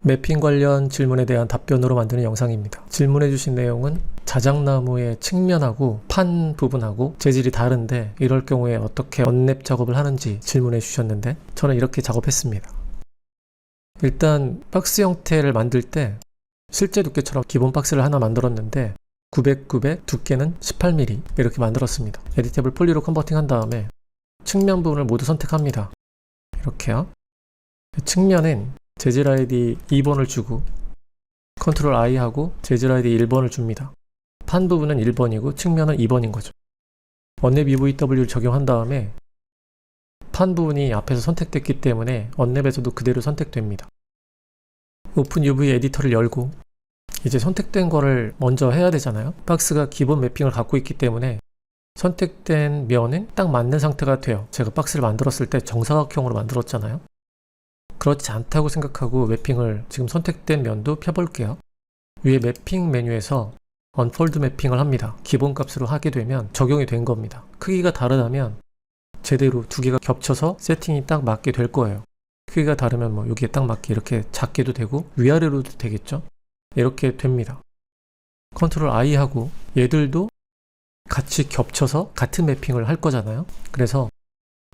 매핑 관련 질문에 대한 답변으로 만드는 영상입니다. 질문해 주신 내용은 자작나무의 측면하고 판 부분하고 재질이 다른데 이럴 경우에 어떻게 언랩 작업을 하는지 질문해 주셨는데 저는 이렇게 작업했습니다. 일단 박스 형태를 만들 때 실제 두께처럼 기본 박스를 하나 만들었는데 900, 900, 두께는 18mm 이렇게 만들었습니다. 에디테이블 폴리로 컨버팅 한 다음에 측면 부분을 모두 선택합니다. 이렇게요. 측면은 재질 아이디 2번을 주고 컨트롤 I 하고 재질 아이디 1번을 줍니다. 판 부분은 1번이고 측면은 2번인 거죠. 언랩 UVW를 적용한 다음에 판 부분이 앞에서 선택됐기 때문에 언랩에서도 그대로 선택됩니다. 오픈 UV 에디터를 열고 이제 선택된 거를 먼저 해야 되잖아요. 박스가 기본 매핑을 갖고 있기 때문에 선택된 면은 딱 맞는 상태가 돼요. 제가 박스를 만들었을 때 정사각형으로 만들었잖아요. 그렇지 않다고 생각하고 매핑을 지금 선택된 면도 펴볼게요. 위에 매핑 메뉴에서 언폴드 매핑을 합니다. 기본 값으로 하게 되면 적용이 된 겁니다. 크기가 다르다면 제대로 두 개가 겹쳐서 세팅이 딱 맞게 될 거예요. 크기가 다르면 뭐 여기에 딱 맞게 이렇게 작게도 되고 위아래로도 되겠죠. 이렇게 됩니다. 컨트롤 I 하고 얘들도 같이 겹쳐서 같은 매핑을 할 거잖아요. 그래서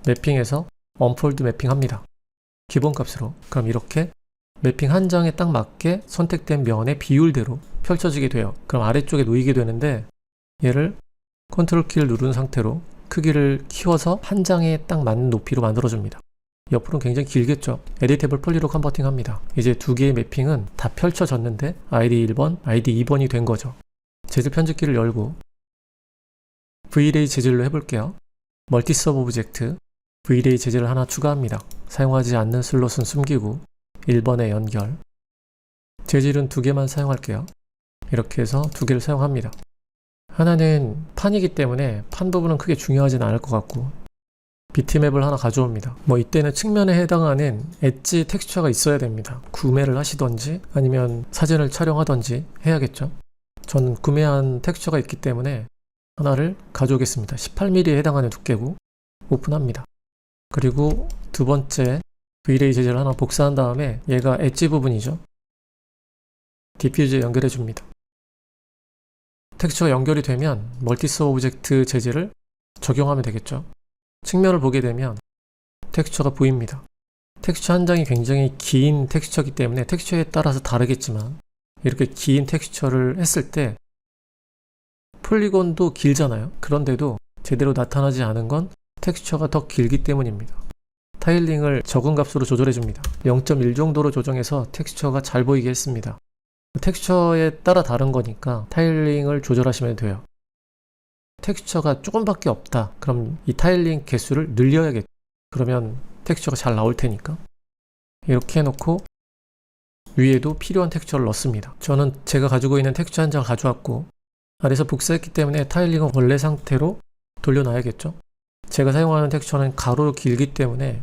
매핑에서 언폴드 매핑 합니다. 기본 값으로. 그럼 이렇게 매핑 한 장에 딱 맞게 선택된 면의 비율대로 펼쳐지게 돼요. 그럼 아래쪽에 놓이게 되는데 얘를 컨트롤 키를 누른 상태로 크기를 키워서 한 장에 딱 맞는 높이로 만들어줍니다. 옆으로는 굉장히 길겠죠. 에디테이블 폴리로 컨버팅 합니다. 이제 두 개의 매핑은 다 펼쳐졌는데 ID 1번, ID 2번이 된 거죠. 재질 편집기를 열고 V-Ray 재질로 해볼게요. 멀티 서브 오브젝트 V-Ray 재질을 하나 추가합니다. 사용하지 않는 슬롯은 숨기고 1번에 연결. 재질은 두 개만 사용할게요. 이렇게 해서 두 개를 사용합니다. 하나는 판이기 때문에 판 부분은 크게 중요하진 않을 것 같고 비트맵을 하나 가져옵니다. 뭐 이때는 측면에 해당하는 엣지 텍스처가 있어야 됩니다. 구매를 하시던지 아니면 사진을 촬영하던지 해야겠죠. 저는 구매한 텍스처가 있기 때문에 하나를 가져오겠습니다. 18mm에 해당하는 두께고 오픈합니다. 그리고 두 번째 V-Ray 재질을 하나 복사한 다음에 얘가 엣지 부분이죠. 디퓨즈에 연결해 줍니다. 텍스처가 연결이 되면 멀티 서브 오브젝트 재질을 적용하면 되겠죠. 측면을 보게 되면 텍스처가 보입니다. 텍스처 한 장이 굉장히 긴 텍스처이기 때문에 텍스처에 따라서 다르겠지만 이렇게 긴 텍스처를 했을 때 폴리곤도 길잖아요. 그런데도 제대로 나타나지 않은 건 텍스처가 더 길기 때문입니다. 타일링을 적은 값으로 조절해 줍니다. 0.1 정도로 조정해서 텍스처가 잘 보이게 했습니다. 텍스처에 따라 다른 거니까 타일링을 조절하시면 돼요. 텍스처가 조금밖에 없다. 그럼 이 타일링 개수를 늘려야겠죠. 그러면 텍스처가 잘 나올 테니까. 이렇게 해놓고 위에도 필요한 텍스처를 넣습니다. 저는 제가 가지고 있는 텍스처 한 장을 가져왔고 아래에서 복사했기 때문에 타일링은 원래 상태로 돌려놔야겠죠. 제가 사용하는 텍스처는 가로로 길기 때문에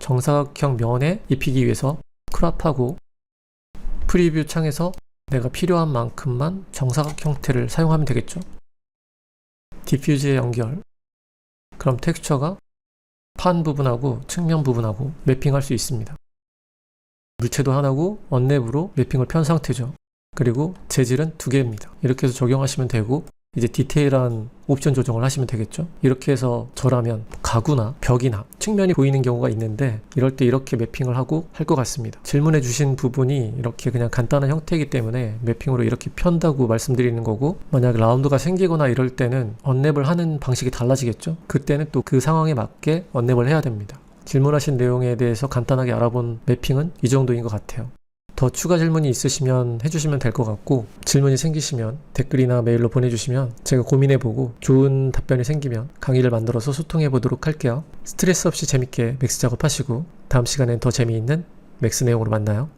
정사각형 면에 입히기 위해서 크롭하고 프리뷰 창에서 내가 필요한 만큼만 정사각 형태를 사용하면 되겠죠. 디퓨즈에 연결. 그럼 텍스처가 판 부분하고 측면 부분하고 매핑할 수 있습니다. 물체도 하나고 언랩으로 매핑을 편 상태죠. 그리고 재질은 두 개입니다. 이렇게 해서 적용하시면 되고 이제 디테일한 옵션 조정을 하시면 되겠죠. 이렇게 해서 저라면 가구나 벽이나 측면이 보이는 경우가 있는데 이럴 때 이렇게 매핑을 하고 할 것 같습니다. 질문해 주신 부분이 이렇게 그냥 간단한 형태이기 때문에 매핑으로 이렇게 편다고 말씀드리는 거고 만약 라운드가 생기거나 이럴 때는 언랩을 하는 방식이 달라지겠죠. 그때는 또 그 상황에 맞게 언랩을 해야 됩니다. 질문하신 내용에 대해서 간단하게 알아본 매핑은 이 정도인 것 같아요. 더 추가 질문이 있으시면 해주시면 될 것 같고 질문이 생기시면 댓글이나 메일로 보내주시면 제가 고민해보고 좋은 답변이 생기면 강의를 만들어서 소통해보도록 할게요. 스트레스 없이 재밌게 맥스 작업하시고 다음 시간엔 더 재미있는 맥스 내용으로 만나요.